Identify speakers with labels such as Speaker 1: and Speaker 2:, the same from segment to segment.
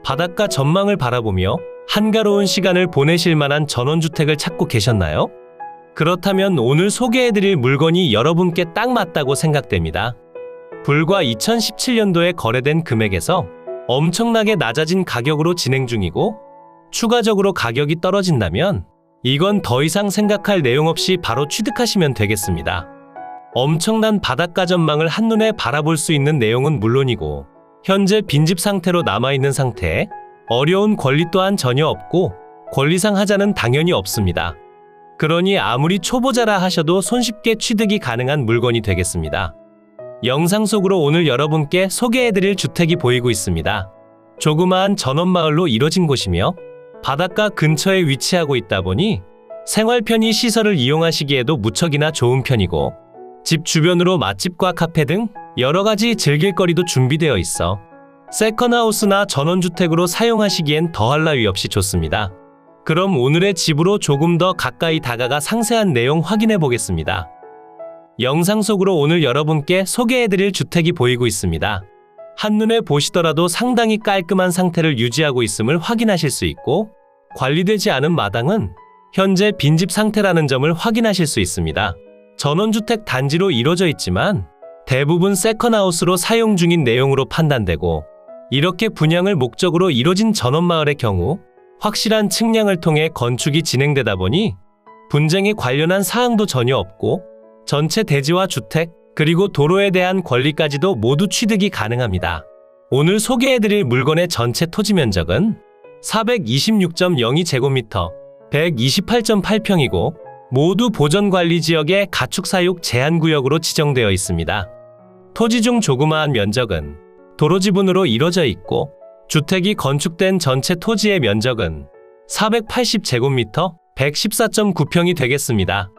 Speaker 1: 바닷가 전망을 바라보며 한가로운 시간을 보내실 만한 전원주택을 찾고 계셨나요? 그렇다면 오늘 소개해드릴 물건이 여러분께 딱 맞다고 생각됩니다. 불과 2017년도에 거래된 금액에서 엄청나게 낮아진 가격으로 진행 중이고, 추가적으로 가격이 떨어진다면 이건 더 이상 생각할 내용 없이 바로 취득하시면 되겠습니다. 엄청난 바닷가 전망을 한눈에 바라볼 수 있는 내용은 물론이고, 현재 빈집 상태로 남아있는 상태에 어려운 권리 또한 전혀 없고, 권리상 하자는 당연히 없습니다. 그러니 아무리 초보자라 하셔도 손쉽게 취득이 가능한 물건이 되겠습니다. 영상 속으로 오늘 여러분께 소개해드릴 주택이 보이고 있습니다. 조그마한 전원마을로 이뤄진 곳이며 바닷가 근처에 위치하고 있다 보니 생활 편의 시설을 이용하시기에도 무척이나 좋은 편이고, 집 주변으로 맛집과 카페 등 여러가지 즐길거리도 준비되어 있어 세컨하우스나 전원주택으로 사용하시기엔 더할 나위 없이 좋습니다. 그럼 오늘의 집으로 조금 더 가까이 다가가 상세한 내용 확인해 보겠습니다. 영상 속으로 오늘 여러분께 소개해드릴 주택이 보이고 있습니다. 한눈에 보시더라도 상당히 깔끔한 상태를 유지하고 있음을 확인하실 수 있고, 관리되지 않은 마당은 현재 빈집 상태라는 점을 확인하실 수 있습니다. 전원주택 단지로 이루어져 있지만 대부분 세컨하우스로 사용 중인 내용으로 판단되고, 이렇게 분양을 목적으로 이뤄진 전원마을의 경우 확실한 측량을 통해 건축이 진행되다 보니 분쟁에 관련한 사항도 전혀 없고, 전체 대지와 주택, 그리고 도로에 대한 권리까지도 모두 취득이 가능합니다. 오늘 소개해드릴 물건의 전체 토지 면적은 426.02제곱미터, 128.8평이고 모두 보전관리지역의 가축사육 제한구역으로 지정되어 있습니다. 토지 중 조그마한 면적은 도로 지분으로 이뤄져 있고, 주택이 건축된 전체 토지의 면적은 480제곱미터, 114.9평이 되겠습니다.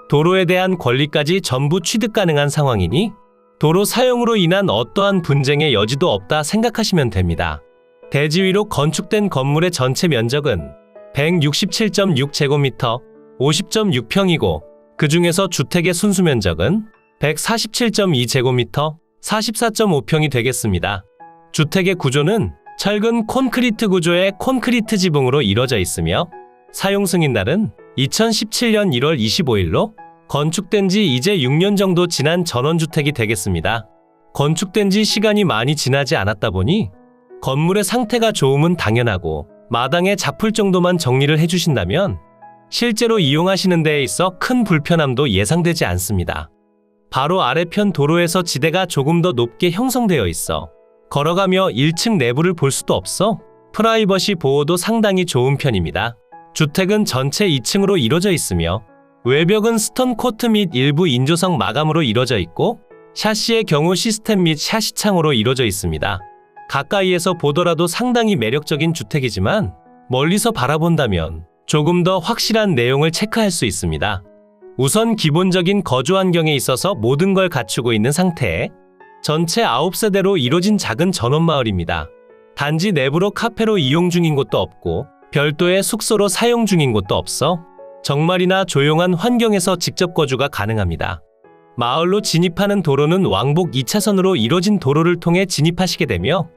Speaker 1: 도로에 대한 권리까지 전부 취득 가능한 상황이니 도로 사용으로 인한 어떠한 분쟁의 여지도 없다 생각하시면 됩니다. 대지 위로 건축된 건물의 전체 면적은 167.6제곱미터, 50.6평이고 그 중에서 주택의 순수 면적은 147.2제곱미터, 44.5평이 되겠습니다. 주택의 구조는 철근 콘크리트 구조의 콘크리트 지붕으로 이뤄져 있으며 사용 승인날은 2017년 1월 25일로 건축된 지 이제 6년 정도 지난 전원주택이 되겠습니다. 건축된 지 시간이 많이 지나지 않았다 보니 건물의 상태가 좋음은 당연하고, 마당에 잡풀 정도만 정리를 해주신다면 실제로 이용하시는 데에 있어 큰 불편함도 예상되지 않습니다. 바로 아래편 도로에서 지대가 조금 더 높게 형성되어 있어 걸어가며 1층 내부를 볼 수도 없어 프라이버시 보호도 상당히 좋은 편입니다. 주택은 전체 2층으로 이루어져 있으며 외벽은 스톤 코트 및 일부 인조성 마감으로 이루어져 있고, 샤시의 경우 시스템 및 샤시창으로 이루어져 있습니다. 가까이에서 보더라도 상당히 매력적인 주택이지만 멀리서 바라본다면 조금 더 확실한 내용을 체크할 수 있습니다. 우선 기본적인 거주 환경에 있어서 모든 걸 갖추고 있는 상태에 전체 9세대로 이루어진 작은 전원마을입니다. 단지 내부로 카페로 이용 중인 곳도 없고 별도의 숙소로 사용 중인 곳도 없어 정말이나 조용한 환경에서 직접 거주가 가능합니다. 마을로 진입하는 도로는 왕복 2차선으로 이뤄진 도로를 통해 진입하시게 되며,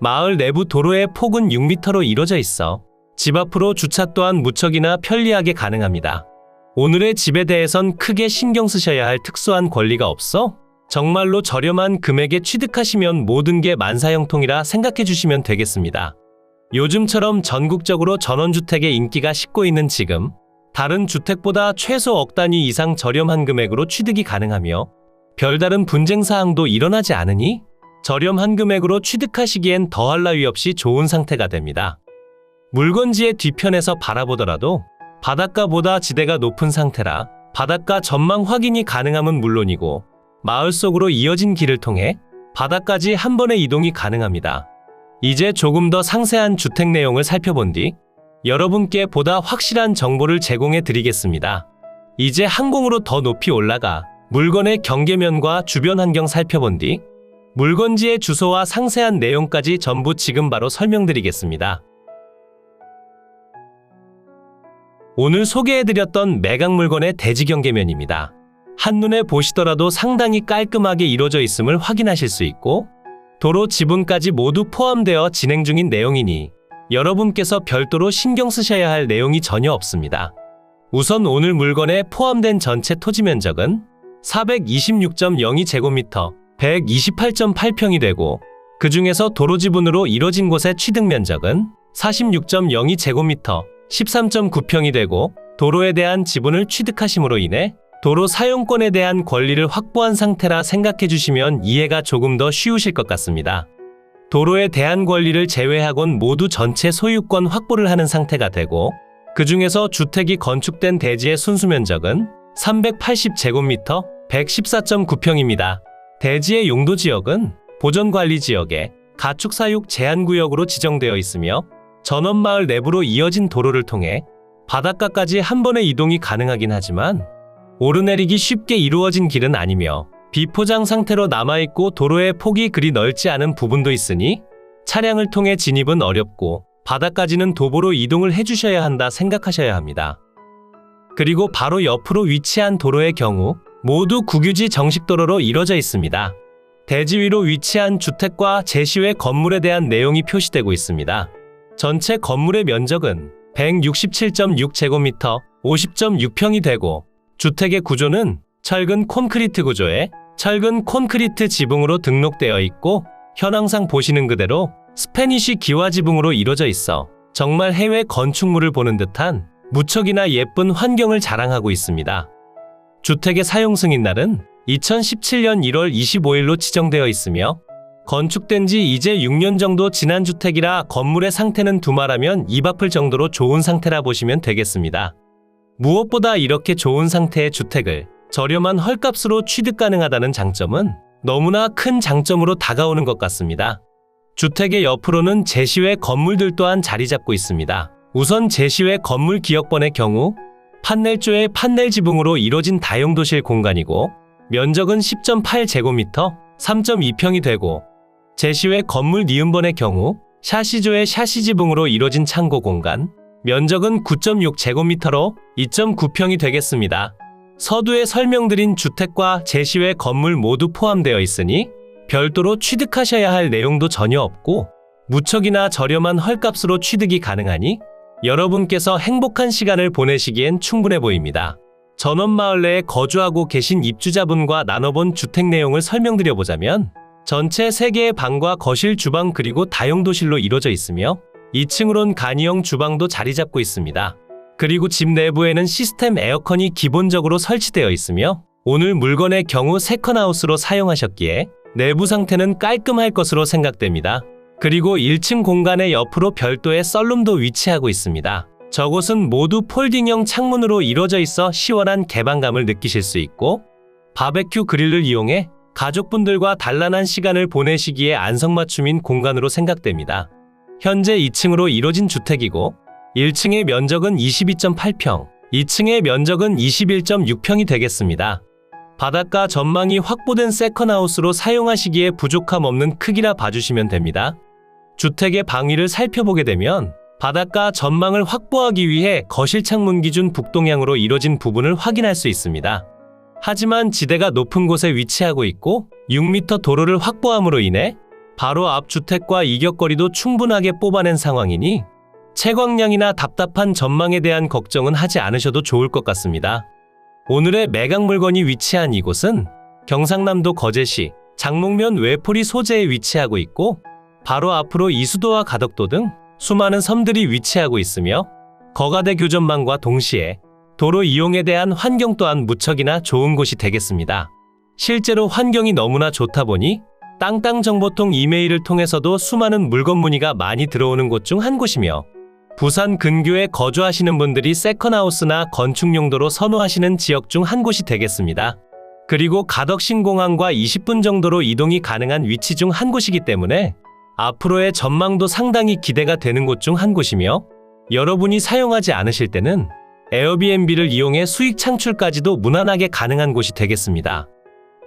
Speaker 1: 마을 내부 도로의 폭은 6m로 이뤄져 있어 집 앞으로 주차 또한 무척이나 편리하게 가능합니다. 오늘의 집에 대해선 크게 신경 쓰셔야 할 특수한 권리가 없어 정말로 저렴한 금액에 취득하시면 모든 게 만사형통이라 생각해 주시면 되겠습니다. 요즘처럼 전국적으로 전원주택의 인기가 식고 있는 지금, 다른 주택보다 최소 억 단위 이상 저렴한 금액으로 취득이 가능하며 별다른 분쟁 사항도 일어나지 않으니 저렴한 금액으로 취득하시기엔 더할 나위 없이 좋은 상태가 됩니다. 물건지의 뒤편에서 바라보더라도 바닷가보다 지대가 높은 상태라 바닷가 전망 확인이 가능함은 물론이고, 마을 속으로 이어진 길을 통해 바다까지 한 번에 이동이 가능합니다. 이제 조금 더 상세한 주택 내용을 살펴본 뒤 여러분께 보다 확실한 정보를 제공해 드리겠습니다. 이제 항공으로 더 높이 올라가 물건의 경계면과 주변 환경 살펴본 뒤 물건지의 주소와 상세한 내용까지 전부 지금 바로 설명드리겠습니다. 오늘 소개해드렸던 매각 물건의 대지 경계면입니다. 한눈에 보시더라도 상당히 깔끔하게 이루어져 있음을 확인하실 수 있고, 도로 지분까지 모두 포함되어 진행 중인 내용이니 여러분께서 별도로 신경 쓰셔야 할 내용이 전혀 없습니다. 우선 오늘 물건에 포함된 전체 토지 면적은 426.02제곱미터, 128.8평이 되고 그 중에서 도로 지분으로 이뤄진 곳의 취득 면적은 46.02제곱미터, 13.9평이 되고 도로에 대한 지분을 취득하심으로 인해 도로 사용권에 대한 권리를 확보한 상태라 생각해 주시면 이해가 조금 더 쉬우실 것 같습니다. 도로에 대한 권리를 제외하곤 모두 전체 소유권 확보를 하는 상태가 되고 그 중에서 주택이 건축된 대지의 순수 면적은 380제곱미터, 114.9평입니다. 대지의 용도 지역은 보전관리지역에 가축사육 제한구역으로 지정되어 있으며 전원마을 내부로 이어진 도로를 통해 바닷가까지 한 번의 이동이 가능하긴 하지만 오르내리기 쉽게 이루어진 길은 아니며 비포장 상태로 남아있고 도로의 폭이 그리 넓지 않은 부분도 있으니 차량을 통해 진입은 어렵고 바다까지는 도보로 이동을 해주셔야 한다 생각하셔야 합니다. 그리고 바로 옆으로 위치한 도로의 경우 모두 국유지 정식도로로 이뤄져 있습니다. 대지 위로 위치한 주택과 제시외 건물에 대한 내용이 표시되고 있습니다. 전체 건물의 면적은 167.6제곱미터, 50.6평이 되고 주택의 구조는 철근 콘크리트 구조에 철근 콘크리트 지붕으로 등록되어 있고 현황상 보시는 그대로 스페니쉬 기와 지붕으로 이루어져 있어 정말 해외 건축물을 보는 듯한 무척이나 예쁜 환경을 자랑하고 있습니다. 주택의 사용 승인날은 2017년 1월 25일로 지정되어 있으며 건축된 지 이제 6년 정도 지난 주택이라 건물의 상태는 두말하면 입 아플 정도로 좋은 상태라 보시면 되겠습니다. 무엇보다 이렇게 좋은 상태의 주택을 저렴한 헐값으로 취득 가능하다는 장점은 너무나 큰 장점으로 다가오는 것 같습니다. 주택의 옆으로는 제시외 건물들 또한 자리 잡고 있습니다. 우선 제시외 건물 기역번의 경우 판넬조의 판넬 지붕으로 이뤄진 다용도실 공간이고 면적은 10.8제곱미터, 3.2평이 되고 제시외 건물 니은번의 경우 샤시조의 샤시 지붕으로 이뤄진 창고 공간 면적은 9.6제곱미터로 2.9평이 되겠습니다. 서두에 설명드린 주택과 제시외 건물 모두 포함되어 있으니 별도로 취득하셔야 할 내용도 전혀 없고 무척이나 저렴한 헐값으로 취득이 가능하니 여러분께서 행복한 시간을 보내시기엔 충분해 보입니다. 전원마을 내에 거주하고 계신 입주자분과 나눠본 주택 내용을 설명드려보자면 전체 3개의 방과 거실, 주방 그리고 다용도실로 이루어져 있으며 2층으론 간이형 주방도 자리 잡고 있습니다. 그리고 집 내부에는 시스템 에어컨이 기본적으로 설치되어 있으며 오늘 물건의 경우 세컨하우스로 사용하셨기에 내부 상태는 깔끔할 것으로 생각됩니다. 그리고 1층 공간의 옆으로 별도의 썰룸도 위치하고 있습니다. 저곳은 모두 폴딩형 창문으로 이루어져 있어 시원한 개방감을 느끼실 수 있고 바베큐 그릴을 이용해 가족분들과 단란한 시간을 보내시기에 안성맞춤인 공간으로 생각됩니다. 현재 2층으로 이루어진 주택이고 1층의 면적은 22.8평, 2층의 면적은 21.6평이 되겠습니다. 바닷가 전망이 확보된 세컨하우스로 사용하시기에 부족함 없는 크기라 봐주시면 됩니다. 주택의 방위를 살펴보게 되면 바닷가 전망을 확보하기 위해 거실 창문 기준 북동향으로 이뤄진 부분을 확인할 수 있습니다. 하지만 지대가 높은 곳에 위치하고 있고 6m 도로를 확보함으로 인해 바로 앞 주택과 이격거리도 충분하게 뽑아낸 상황이니 채광량이나 답답한 전망에 대한 걱정은 하지 않으셔도 좋을 것 같습니다. 오늘의 매각 물건이 위치한 이곳은 경상남도 거제시 장목면 외포리 소재에 위치하고 있고 바로 앞으로 이수도와 가덕도 등 수많은 섬들이 위치하고 있으며 거가대 교전망과 동시에 도로 이용에 대한 환경 또한 무척이나 좋은 곳이 되겠습니다. 실제로 환경이 너무나 좋다 보니 땅땅정보통 이메일을 통해서도 수많은 물건 문의가 많이 들어오는 곳 중 한 곳이며 부산 근교에 거주하시는 분들이 세컨하우스나 건축 용도로 선호하시는 지역 중 한 곳이 되겠습니다. 그리고 가덕신공항과 20분 정도로 이동이 가능한 위치 중 한 곳이기 때문에 앞으로의 전망도 상당히 기대가 되는 곳 중 한 곳이며 여러분이 사용하지 않으실 때는 에어비앤비를 이용해 수익 창출까지도 무난하게 가능한 곳이 되겠습니다.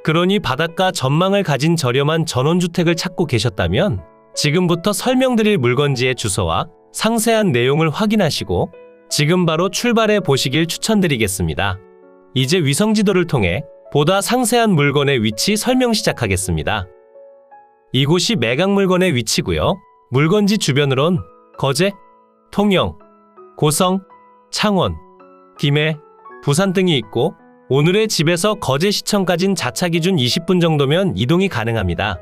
Speaker 1: 그러니 바닷가 전망을 가진 저렴한 전원주택을 찾고 계셨다면 지금부터 설명드릴 물건지의 주소와 상세한 내용을 확인하시고 지금 바로 출발해 보시길 추천드리겠습니다. 이제 위성지도를 통해 보다 상세한 물건의 위치 설명 시작하겠습니다. 이곳이 매각 물건의 위치고요. 물건지 주변으론 거제, 통영, 고성, 창원, 김해, 부산 등이 있고 오늘의 집에서 거제시청까진 자차 기준 20분 정도면 이동이 가능합니다.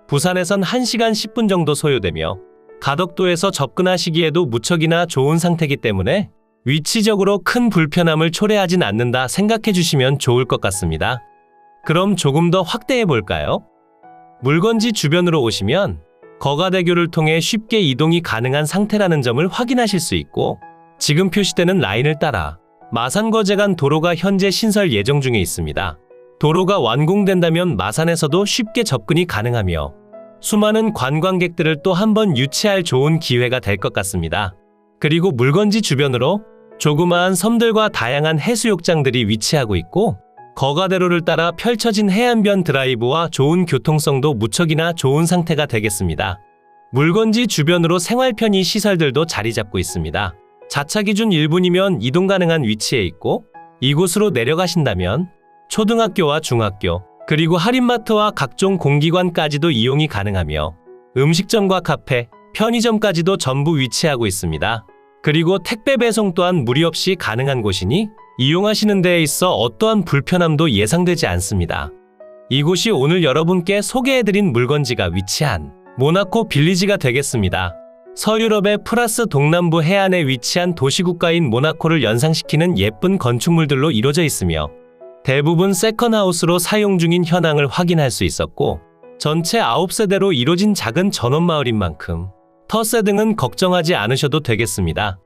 Speaker 1: 부산에선 1시간 10분 정도 소요되며 가덕도에서 접근하시기에도 무척이나 좋은 상태이기 때문에 위치적으로 큰 불편함을 초래하진 않는다 생각해 주시면 좋을 것 같습니다. 그럼 조금 더 확대해 볼까요? 물건지 주변으로 오시면 거가대교를 통해 쉽게 이동이 가능한 상태라는 점을 확인하실 수 있고 지금 표시되는 라인을 따라 마산-거제 간 도로가 현재 신설 예정 중에 있습니다. 도로가 완공된다면 마산에서도 쉽게 접근이 가능하며 수많은 관광객들을 또 한 번 유치할 좋은 기회가 될 것 같습니다. 그리고 물건지 주변으로 조그마한 섬들과 다양한 해수욕장들이 위치하고 있고 거가대로를 따라 펼쳐진 해안변 드라이브와 좋은 교통성도 무척이나 좋은 상태가 되겠습니다. 물건지 주변으로 생활편의 시설들도 자리 잡고 있습니다. 자차 기준 1분이면 이동 가능한 위치에 있고 이곳으로 내려가신다면 초등학교와 중학교 그리고 할인마트와 각종 공기관까지도 이용이 가능하며 음식점과 카페, 편의점까지도 전부 위치하고 있습니다. 그리고 택배 배송 또한 무리 없이 가능한 곳이니 이용하시는 데에 있어 어떠한 불편함도 예상되지 않습니다. 이곳이 오늘 여러분께 소개해드린 물건지가 위치한 모나코 빌리지가 되겠습니다. 서유럽의 프라스 동남부 해안에 위치한 도시국가인 모나코를 연상시키는 예쁜 건축물들로 이루어져 있으며 대부분 세컨하우스로 사용 중인 현황을 확인할 수 있었고 전체 9세대로 이루어진 작은 전원마을인 만큼 터세 등은 걱정하지 않으셔도 되겠습니다.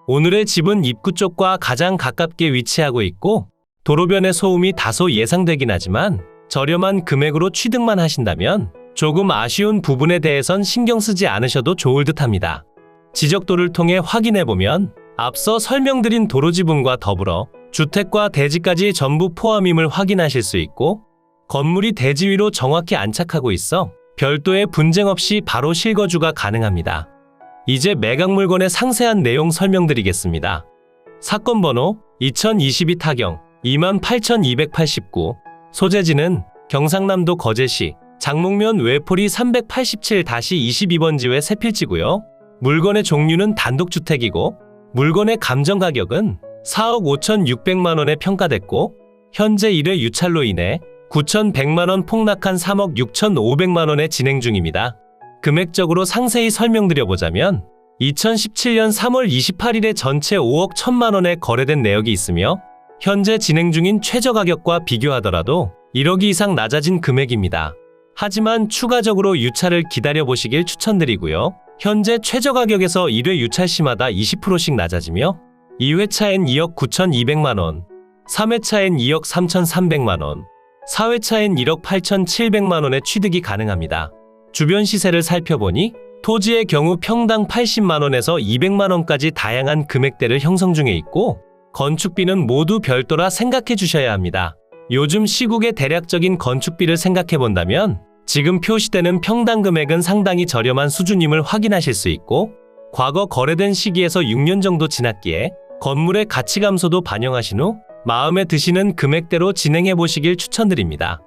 Speaker 1: 오늘의 집은 입구 쪽과 가장 가깝게 위치하고 있고 도로변의 소음이 다소 예상되긴 하지만 저렴한 금액으로 취득만 하신다면 조금 아쉬운 부분에 대해선 신경 쓰지 않으셔도 좋을 듯합니다. 지적도를 통해 확인해보면 앞서 설명드린 도로 지붕과 더불어 주택과 대지까지 전부 포함임을 확인하실 수 있고 건물이 대지 위로 정확히 안착하고 있어 별도의 분쟁 없이 바로 실거주가 가능합니다. 이제 매각 물건의 상세한 내용 설명드리겠습니다. 사건 번호 2022 타경 28,289 소재지는 경상남도 거제시 장목면 외포리 387-22번지 외 세필지고요. 물건의 종류는 단독주택이고 물건의 감정 가격은 4억 5,600만 원에 평가됐고 현재 1회 유찰로 인해 9,100만 원 폭락한 3억 6,500만 원에 진행 중입니다. 금액적으로 상세히 설명드려보자면 2017년 3월 28일에 전체 5억 1,000만 원에 거래된 내역이 있으며 현재 진행 중인 최저 가격과 비교하더라도 1억 이상 낮아진 금액입니다. 하지만 추가적으로 유찰을 기다려보시길 추천드리고요. 현재 최저 가격에서 1회 유찰 시마다 20%씩 낮아지며 2회차엔 2억 9,200만 원, 3회차엔 2억 3,300만 원, 4회차엔 1억 8,700만 원의 취득이 가능합니다. 주변 시세를 살펴보니 토지의 경우 평당 80만 원에서 200만 원까지 다양한 금액대를 형성 중에 있고 건축비는 모두 별도라 생각해 주셔야 합니다. 요즘 시국의 대략적인 건축비를 생각해 본다면 지금 표시되는 평당 금액은 상당히 저렴한 수준임을 확인하실 수 있고 과거 거래된 시기에서 6년 정도 지났기에 건물의 가치 감소도 반영하신 후 마음에 드시는 금액대로 진행해 보시길 추천드립니다.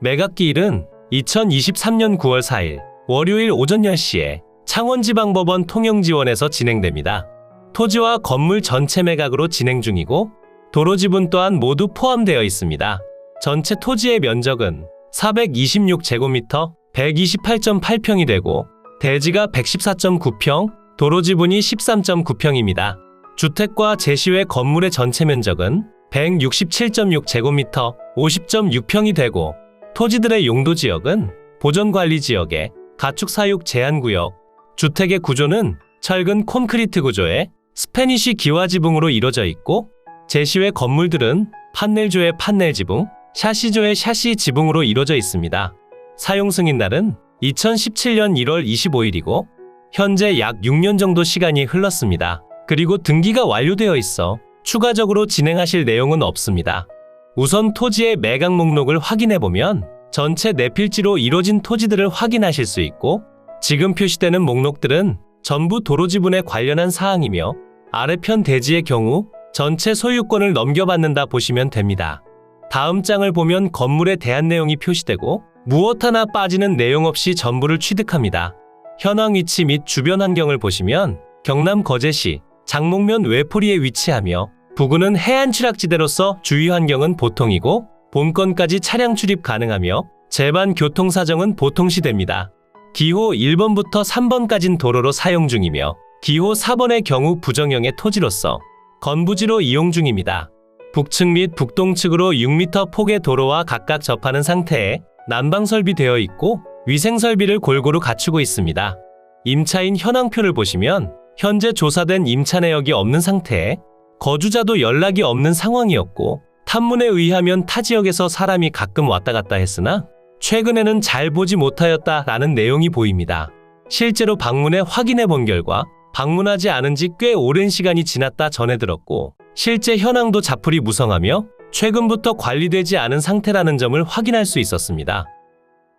Speaker 1: 매각기일은 2023년 9월 4일 월요일 오전 10시에 창원지방법원 통영지원에서 진행됩니다. 토지와 건물 전체 매각으로 진행 중이고 도로 지분 또한 모두 포함되어 있습니다. 전체 토지의 면적은 426제곱미터 128.8평이 되고 대지가 114.9평, 도로 지분이 13.9평입니다. 주택과 제시외 건물의 전체 면적은 167.6제곱미터 50.6평이 되고 토지들의 용도 지역은 보전관리지역에 가축사육 제한구역, 주택의 구조는 철근 콘크리트 구조의 스패니쉬 기와지붕으로 이루어져 있고 제시외 건물들은 판넬조의 판넬지붕, 샤시조의 샤시 지붕으로 이루어져 있습니다. 사용 승인날은 2017년 1월 25일이고 현재 약 6년 정도 시간이 흘렀습니다. 그리고 등기가 완료되어 있어 추가적으로 진행하실 내용은 없습니다. 우선 토지의 매각 목록을 확인해보면 전체 내필지로 이루어진 토지들을 확인하실 수 있고 지금 표시되는 목록들은 전부 도로 지분에 관련한 사항이며 아래편 대지의 경우 전체 소유권을 넘겨받는다 보시면 됩니다. 다음 장을 보면 건물에 대한 내용이 표시되고 무엇 하나 빠지는 내용 없이 전부를 취득합니다. 현황 위치 및 주변 환경을 보시면 경남 거제시, 장목면 외포리에 위치하며 부근은 해안 취락지대로서 주위 환경은 보통이고 본건까지 차량 출입 가능하며 제반 교통 사정은 보통시됩니다. 기호 1번부터 3번까진 도로로 사용 중이며 기호 4번의 경우 부정형의 토지로서 건부지로 이용 중입니다. 북측 및 북동측으로 6m 폭의 도로와 각각 접하는 상태에 난방 설비되어 있고 위생 설비를 골고루 갖추고 있습니다. 임차인 현황표를 보시면 현재 조사된 임차 내역이 없는 상태에 거주자도 연락이 없는 상황이었고 탐문에 의하면 타 지역에서 사람이 가끔 왔다 갔다 했으나 최근에는 잘 보지 못하였다라는 내용이 보입니다. 실제로 방문해 확인해 본 결과 방문하지 않은 지 꽤 오랜 시간이 지났다 전해 들었고 실제 현황도 자풀이 무성하며 최근부터 관리되지 않은 상태라는 점을 확인할 수 있었습니다.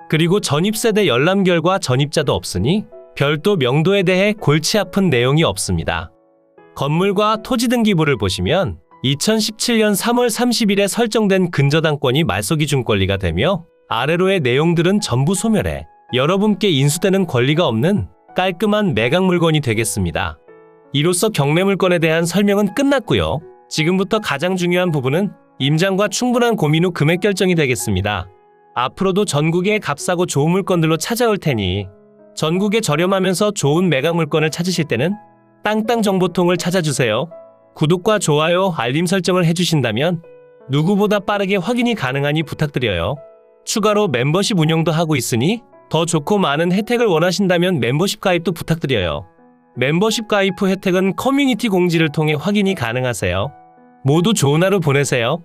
Speaker 1: 그리고 전입세대 열람 결과 전입자도 없으니 별도 명도에 대해 골치 아픈 내용이 없습니다. 건물과 토지 등기부를 보시면 2017년 3월 30일에 설정된 근저당권이 말소기준 권리가 되며 아래로의 내용들은 전부 소멸해 여러분께 인수되는 권리가 없는 깔끔한 매각 물건이 되겠습니다. 이로써 경매물건에 대한 설명은 끝났고요. 지금부터 가장 중요한 부분은 임장과 충분한 고민 후 금액 결정이 되겠습니다. 앞으로도 전국에 값싸고 좋은 물건들로 찾아올 테니 전국에 저렴하면서 좋은 매각 물건을 찾으실 때는 땅땅정보통을 찾아주세요. 구독과 좋아요, 알림 설정을 해주신다면 누구보다 빠르게 확인이 가능하니 부탁드려요. 추가로 멤버십 운영도 하고 있으니 더 좋고 많은 혜택을 원하신다면 멤버십 가입도 부탁드려요. 멤버십 가입 후 혜택은 커뮤니티 공지를 통해 확인이 가능하세요. 모두 좋은 하루 보내세요.